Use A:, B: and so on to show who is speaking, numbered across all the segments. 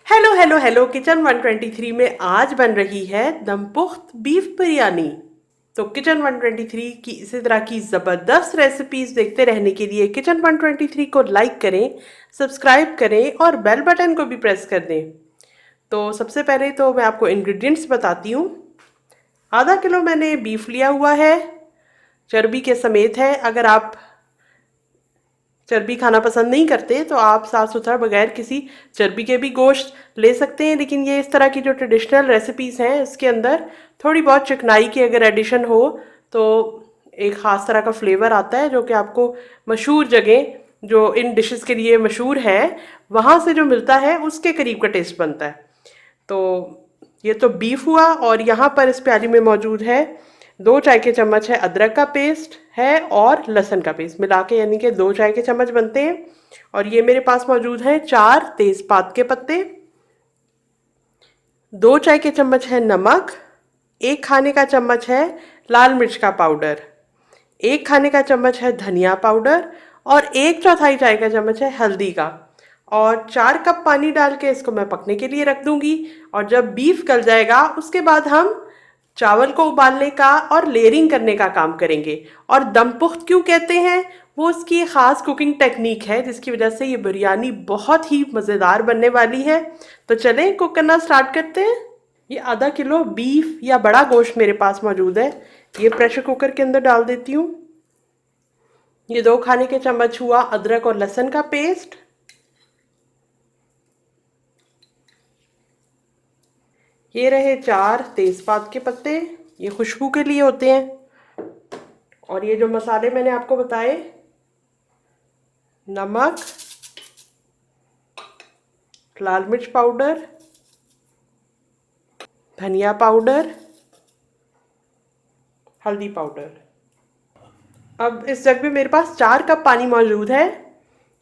A: Hello hello hello, kitchen 123 में आज बन रही है दमपुख्त बीफ बिरयानी। तो किचन 123 की इसी तरह की ज़बरदस्त रेसिपीज देखते रहने के लिए किचन 123 को लाइक करें, सब्सक्राइब करें और बेल बटन को भी प्रेस कर दें। तो सबसे पहले तो मैं आपको इंग्रेडिएंट्स बताती हूँ। आधा किलो मैंने बीफ लिया हुआ है, चर्बी के समेत है। अगर आप चर्बी खाना पसंद नहीं करते तो आप साफ सुथरा बगैर किसी चर्बी के भी गोश्त ले सकते हैं, लेकिन ये इस तरह की जो ट्रेडिशनल रेसिपीज़ हैं इसके अंदर थोड़ी बहुत चिकनाई की अगर एडिशन हो तो एक ख़ास तरह का फ्लेवर आता है, जो कि आपको मशहूर जगह जो इन डिशेस के लिए मशहूर है वहाँ से जो मिलता है उसके करीब का टेस्ट बनता है। तो ये तो बीफ हुआ, और यहाँ पर इस प्याली में मौजूद है 2 चाय के चम्मच है अदरक का पेस्ट है और लहसुन का पेस्ट मिला के, यानी कि 2 चाय के चम्मच बनते हैं। और ये मेरे पास मौजूद है 4 तेजपात के पत्ते, 2 चाय के चम्मच है नमक, 1 खाने का चम्मच है लाल मिर्च का पाउडर, 1 खाने का चम्मच है धनिया पाउडर और 1/4 चाय का चम्मच है हल्दी का। और 4 कप पानी डाल के इसको मैं पकने के लिए रख दूंगी। और जब बीफ गल जाएगा उसके बाद हम चावल को उबालने का और लेयरिंग करने का काम करेंगे। और दम पुख्त क्यों कहते हैं, वो उसकी ख़ास कुकिंग टेक्निक है जिसकी वजह से ये बिरयानी बहुत ही मज़ेदार बनने वाली है। तो चलें कुक करना स्टार्ट करते हैं। ये आधा किलो बीफ या बड़ा गोश्त मेरे पास मौजूद है, ये प्रेशर कुकर के अंदर डाल देती हूँ। ये 2 खाने के चम्मच हुआ अदरक और लहसुन का पेस्ट, ये रहे 4 तेजपात के पत्ते, ये खुशबू के लिए होते हैं। और ये जो मसाले मैंने आपको बताए, नमक, लाल मिर्च पाउडर, धनिया पाउडर, हल्दी पाउडर। अब इस जग में मेरे पास 4 कप पानी मौजूद है,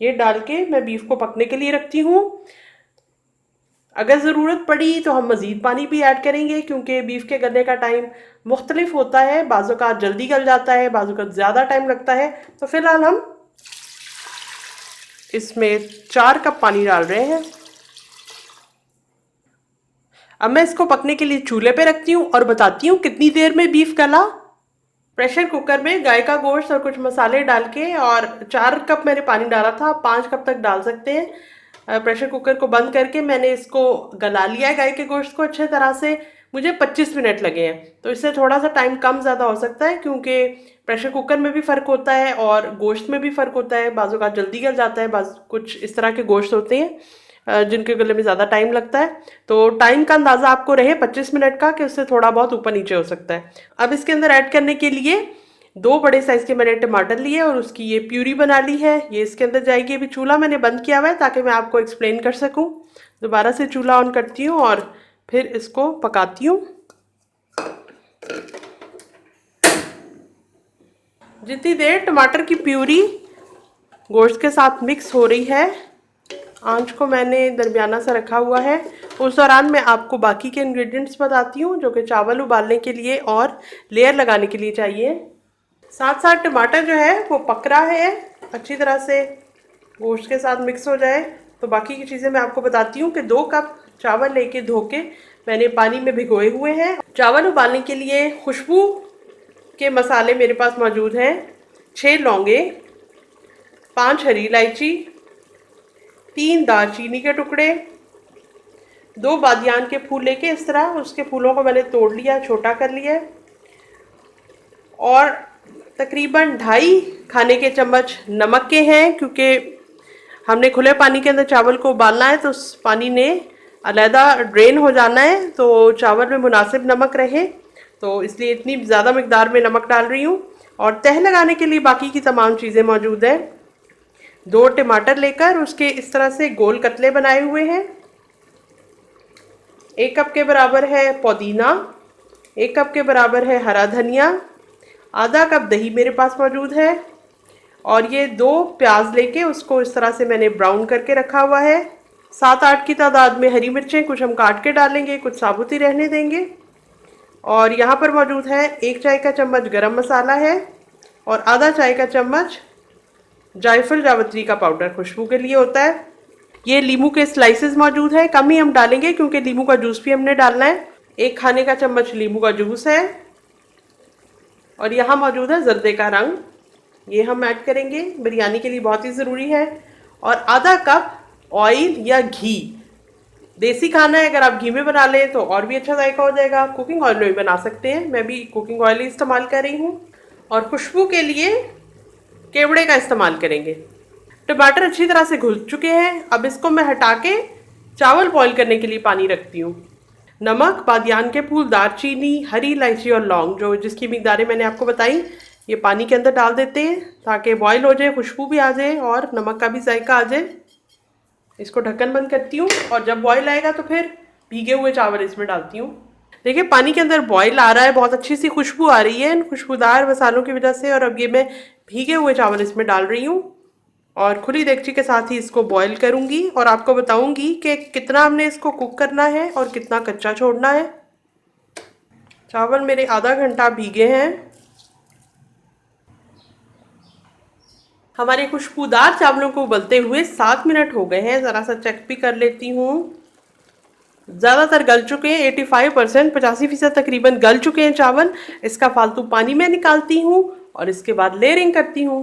A: ये डाल के मैं बीफ को पकने के लिए रखती हूँ। अगर ज़रूरत पड़ी तो हम मज़ीद पानी भी ऐड करेंगे, क्योंकि बीफ के गलने का टाइम मुख्तलिफ होता है, बाज़ों का जल्दी गल जाता है, बाज़ों का ज़्यादा टाइम लगता है। तो फिलहाल हम इसमें 4 कप पानी डाल रहे हैं। अब मैं इसको पकने के लिए चूल्हे पे रखती हूँ और बताती हूँ कितनी देर में बीफ गला। प्रेशर कुकर में गाय का गोश्त और कुछ मसाले डाल के, और 4 कप मैंने पानी डाला था, 5 कप तक डाल सकते हैं। प्रेशर कुकर को बंद करके मैंने इसको गला लिया है, गाय के गोश्त को अच्छे तरह से। मुझे 25 मिनट लगे हैं, तो इससे थोड़ा सा टाइम कम ज़्यादा हो सकता है, क्योंकि प्रेशर कुकर में भी फ़र्क होता है और गोश्त में भी फ़र्क होता है। बाज़ों का जल्दी गल जाता है, बाज़ कुछ इस तरह के गोश्त होते हैं जिनके गले में ज़्यादा टाइम लगता है। तो टाइम का अंदाज़ा आपको रहे 25 मिनट का, कि उससे थोड़ा बहुत ऊपर नीचे हो सकता है। अब इसके अंदर ऐड करने के लिए 2 बड़े साइज़ के मैंने टमाटर लिए और उसकी ये प्यूरी बना ली है, ये इसके अंदर जाएगी। अभी चूल्हा मैंने बंद किया हुआ है ताकि मैं आपको एक्सप्लेन कर सकूं। दोबारा से चूल्हा ऑन करती हूँ और फिर इसको पकाती हूँ। जितनी देर टमाटर की प्यूरी गोश्त के साथ मिक्स हो रही है, आंच को मैंने दरमियाना सा रखा हुआ है, उस दौरान मैं आपको बाकी के इंग्रेडिएंट्स बताती हूँ जो कि चावल उबालने के लिए और लेयर लगाने के लिए चाहिए। साथ साथ टमाटर जो है वो पक रहा है अच्छी तरह से, गोश्त के साथ मिक्स हो जाए। तो बाकी की चीज़ें मैं आपको बताती हूँ कि 2 कप चावल लेके धो के मैंने पानी में भिगोए हुए हैं। चावल उबालने के लिए खुशबू के मसाले मेरे पास मौजूद हैं 6 लौंगे, 5 हरी इलायची, 3 दालचीनी के टुकड़े, 2 बादियान के फूल लेके इस तरह उसके फूलों को मैंने तोड़ लिया, छोटा कर लिया। और तकरीबन 2.5 खाने के चम्मच नमक के हैं, क्योंकि हमने खुले पानी के अंदर चावल को उबालना है तो उस पानी ने अलहदा ड्रेन हो जाना है, तो चावल में मुनासिब नमक रहे, तो इसलिए इतनी ज़्यादा मकदार में नमक डाल रही हूँ। और तह लगाने के लिए बाकी की तमाम चीज़ें मौजूद हैं। 2 टमाटर लेकर उसके इस तरह से गोल कतले बनाए हुए हैं। 1 कप के बराबर है पुदीना, 1 कप के बराबर है हरा धनिया, आधा कप दही मेरे पास मौजूद है। और ये 2 प्याज लेके उसको इस तरह से मैंने ब्राउन करके रखा हुआ है। 7-8 की तादाद में हरी मिर्चें, कुछ हम काट के डालेंगे, कुछ साबुत ही रहने देंगे। और यहाँ पर मौजूद है 1 चाय का चम्मच गरम मसाला है और आधा चाय का चम्मच जायफल जावित्री का पाउडर खुशबू के लिए होता है। ये लीमू के स्लाइसेस मौजूद है, कम ही हम डालेंगे क्योंकि लीमू का जूस भी हमने डालना है। 1 खाने का चम्मच लीमू का जूस है और यहाँ मौजूद है जर्दे का रंग, ये हम ऐड करेंगे, बिरयानी के लिए बहुत ही ज़रूरी है। और आधा कप ऑयल या घी, देसी खाना है, अगर आप घी में बना लें तो और भी अच्छा जायका हो जाएगा। कुकिंग ऑयल में भी बना सकते हैं, मैं भी कुकिंग ऑयल ही इस्तेमाल कर रही हूँ। और खुशबू के लिए केवड़े का इस्तेमाल करेंगे। टमाटर अच्छी तरह से घुल चुके हैं, अब इसको मैं हटा के चावल बॉईल करने के लिए पानी रखती हूँ। नमक, बादियान के फूल, दालचीनी, हरी इलायची और लौंग, जो जिसकी मिकदारें मैंने आपको बताई, ये पानी के अंदर डाल देते हैं ताकि बॉईल हो जाए, खुशबू भी आ जाए और नमक का भी जायका आ जाए। इसको ढक्कन बंद करती हूँ और जब बॉईल आएगा तो फिर भीगे हुए चावल इसमें डालती हूँ। देखिए पानी के अंदर बॉईल आ रहा है, बहुत अच्छी सी खुशबू आ रही है इन खुशबूदार मसालों की वजह से। और अब ये मैं भीगे हुए चावल इसमें डाल रही हूँ और खुली देगची के साथ ही इसको बॉईल करूँगी और आपको बताऊँगी कि कितना हमने इसको कुक करना है और कितना कच्चा छोड़ना है। चावल मेरे आधा घंटा भीगे हैं। हमारे खुशबूदार चावलों को उबलते हुए 7 मिनट हो गए हैं, ज़रा सा चेक भी कर लेती हूँ। ज़्यादातर गल चुके हैं, 85%, 85% तकरीबन गल चुके हैं चावल। इसका फालतू पानी मैं निकालती हूँ और इसके बाद लेयरिंग करती हूँ।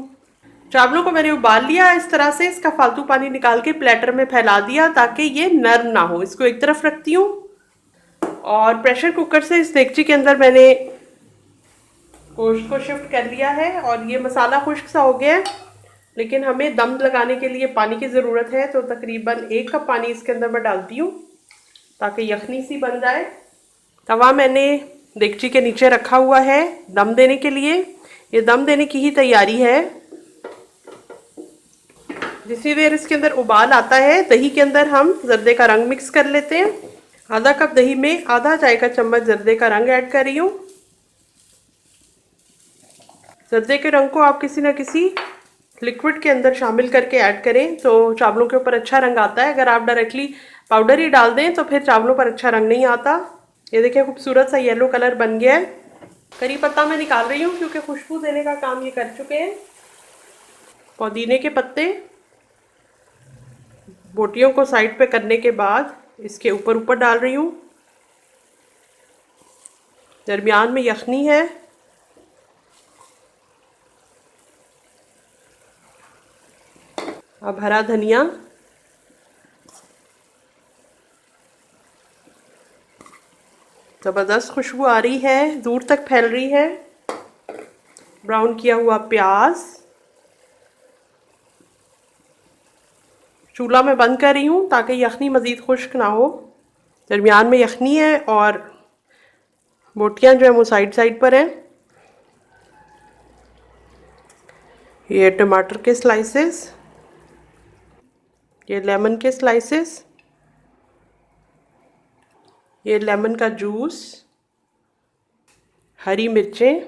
A: चावलों को मैंने उबाल लिया इस तरह से, इसका फालतू पानी निकाल के प्लेटर में फैला दिया ताकि ये नर्म ना हो। इसको एक तरफ रखती हूँ और प्रेशर कुकर से इस देगची के अंदर मैंने गोश्त को शिफ्ट कर लिया है और ये मसाला खुश्क सा हो गया है, लेकिन हमें दम लगाने के लिए पानी की ज़रूरत है, तो तकरीबन 1 कप पानी इसके अंदर मैं डालती हूँ ताकि यखनी सी बन जाए। तवा मैंने देगची के नीचे रखा हुआ है दम देने के लिए, ये दम देने की ही तैयारी है। जितनी देर इसके अंदर उबाल आता है, दही के अंदर हम जर्दे का रंग मिक्स कर लेते हैं। आधा कप दही में आधा चाय का चम्मच जर्दे का रंग ऐड कर रही हूँ। जर्दे के रंग को आप किसी न किसी लिक्विड के अंदर शामिल करके ऐड करें तो चावलों के ऊपर अच्छा रंग आता है। अगर आप डायरेक्टली पाउडर ही डाल दें तो फिर चावलों पर अच्छा रंग नहीं आता। ये देखिए खूबसूरत सा येलो कलर बन गया है। करी पत्ता मैं निकाल रही हूँ क्योंकि खुशबू देने का काम ये कर चुके हैं। पुदीने के पत्ते बोटियों को साइड पे करने के बाद इसके ऊपर ऊपर डाल रही हूँ। दरमियान में यखनी है। अब हरा धनिया, ज़बरदस्त खुशबू आ रही है, दूर तक फैल रही है। ब्राउन किया हुआ प्याज, चूल्हा मैं बंद कर रही हूँ ताकि यखनी मज़ीद खुश्क ना हो। दरमियान में यखनी है और बोटियाँ जो है वो साइड साइड पर हैं। ये टमाटर के स्लाइसेस, ये लेमन के स्लाइसेस, ये लेमन का जूस, हरी मिर्चें,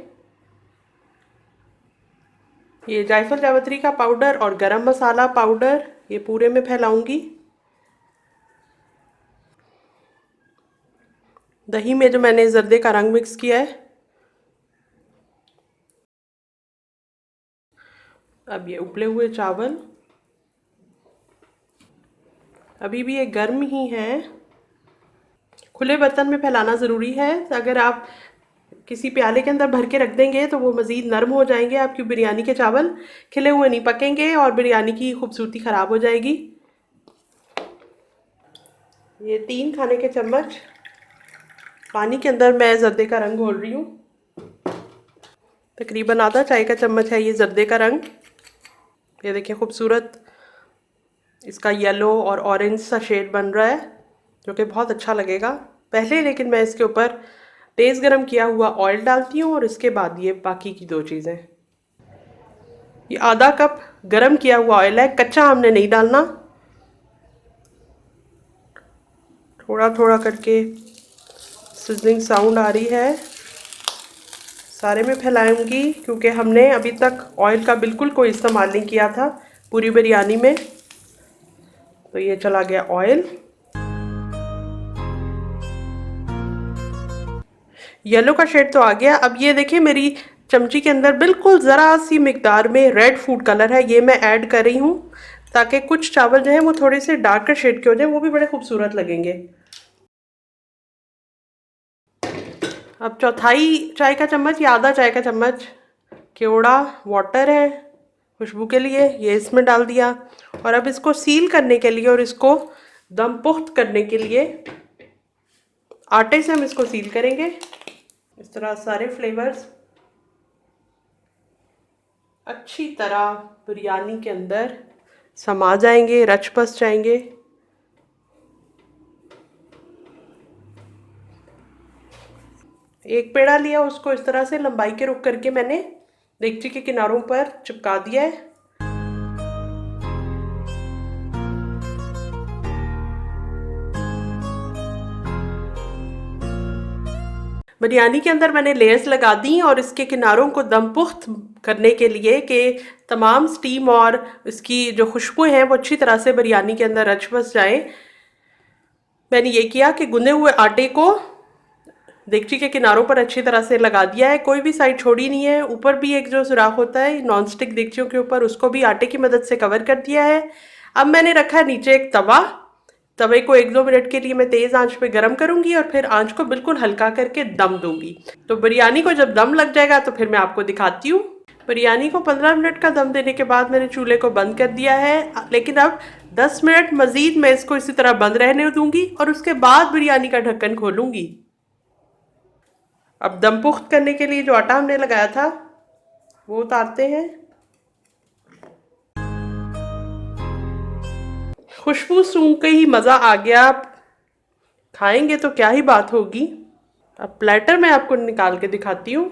A: ये जायफल जावित्री का पाउडर और गरम मसाला पाउडर, ये पूरे में फैलाऊंगी। दही में जो मैंने जर्दे का रंग मिक्स किया है, अब ये उबले हुए चावल, अभी भी ये गर्म ही है। खुले बर्तन में फैलाना ज़रूरी है, अगर आप किसी प्याले के अंदर भर के रख देंगे तो वो मज़ीद नरम हो जाएंगे। आपकी बिरयानी के चावल खिले हुए नहीं पकेंगे और बिरयानी की खूबसूरती ख़राब हो जाएगी। ये 3 खाने के चम्मच पानी के अंदर मैं जर्दे का रंग घोल रही हूँ। तकरीबन आधा चाय का चम्मच है ये जर्दे का रंग। ये देखिए खूबसूरत इसका येलो और ऑरेंज सा शेड बन रहा है जो कि बहुत अच्छा लगेगा। पहले लेकिन मैं इसके ऊपर तेज़ गरम किया हुआ ऑयल डालती हूँ और इसके बाद ये बाकी की 2 चीज़ें। ये आधा कप गरम किया हुआ ऑयल है, कच्चा हमने नहीं डालना। थोड़ा थोड़ा करके सिजलिंग साउंड आ रही है। सारे में फैलाऊंगी क्योंकि हमने अभी तक ऑयल का बिल्कुल कोई इस्तेमाल नहीं किया था पूरी बिरयानी में। तो ये चला गया ऑयल। येलो का शेड तो आ गया। अब ये देखिए मेरी चमची के अंदर बिल्कुल ज़रा सी मिकदार में रेड फूड कलर है, ये मैं ऐड कर रही हूँ ताकि कुछ चावल जो है वो थोड़े से डार्कर शेड के हो जाए, वो भी बड़े खूबसूरत लगेंगे। अब चौथाई चाय का चम्मच या आधा चाय का चम्मच केवड़ा वाटर है खुशबू के लिए, ये इसमें डाल दिया। और अब इसको सील करने के लिए और इसको दम पुख्त करने के लिए आटे से हम इसको सील करेंगे। इस तरह सारे फ्लेवर्स अच्छी तरह बिरयानी के अंदर समा जाएंगे, रच बस जाएंगे। एक पेड़ा लिया, उसको इस तरह से लंबाई के रुख करके मैंने देगची के किनारों पर चिपका दिया है। बिरयानी के अंदर मैंने लेयर्स लगा दी और इसके किनारों को दम पुख्त करने के लिए कि तमाम स्टीम और इसकी जो खुशबू है वो अच्छी तरह से बिरयानी के अंदर रच बस जाए। मैंने ये किया कि गुने हुए आटे को देगची के किनारों पर अच्छी तरह से लगा दिया है, कोई भी साइड छोड़ी नहीं है। ऊपर भी एक जो सुराख होता है नॉन स्टिक देगचियों के ऊपर, उसको भी आटे की मदद से कवर कर दिया है। अब मैंने रखा है नीचे एक तवा। तवे को 1-2 मिनट के लिए मैं तेज़ आंच पे गरम करूंगी और फिर आंच को बिल्कुल हल्का करके दम दूंगी। तो बिरयानी को जब दम लग जाएगा तो फिर मैं आपको दिखाती हूँ। बिरयानी को 15 मिनट का दम देने के बाद मैंने चूल्हे को बंद कर दिया है, लेकिन अब 10 मिनट मज़ीद मैं इसको इसी तरह बंद रहने दूंगी और उसके बाद बिरयानी का ढक्कन खोलूंगी। अब दम पुख्त करने के लिए जो आटा हमने लगाया था वो उतारते हैं। खुशबू सूंघ के ही मज़ा आ गया, खाएंगे तो क्या ही बात होगी। अब प्लेटर मैं आपको निकाल के दिखाती हूँ।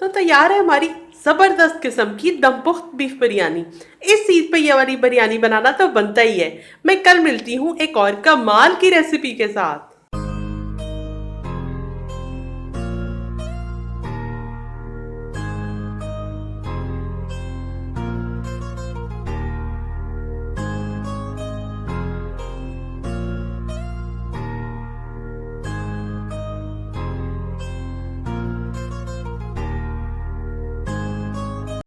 A: तो तैयार है हमारी ज़बरदस्त किस्म की दम पुख्त बीफ बिरयानी। इस ईद पे ये वाली बिरयानी बनाना तो बनता ही है। मैं कल मिलती हूँ एक और कमाल की रेसिपी के साथ।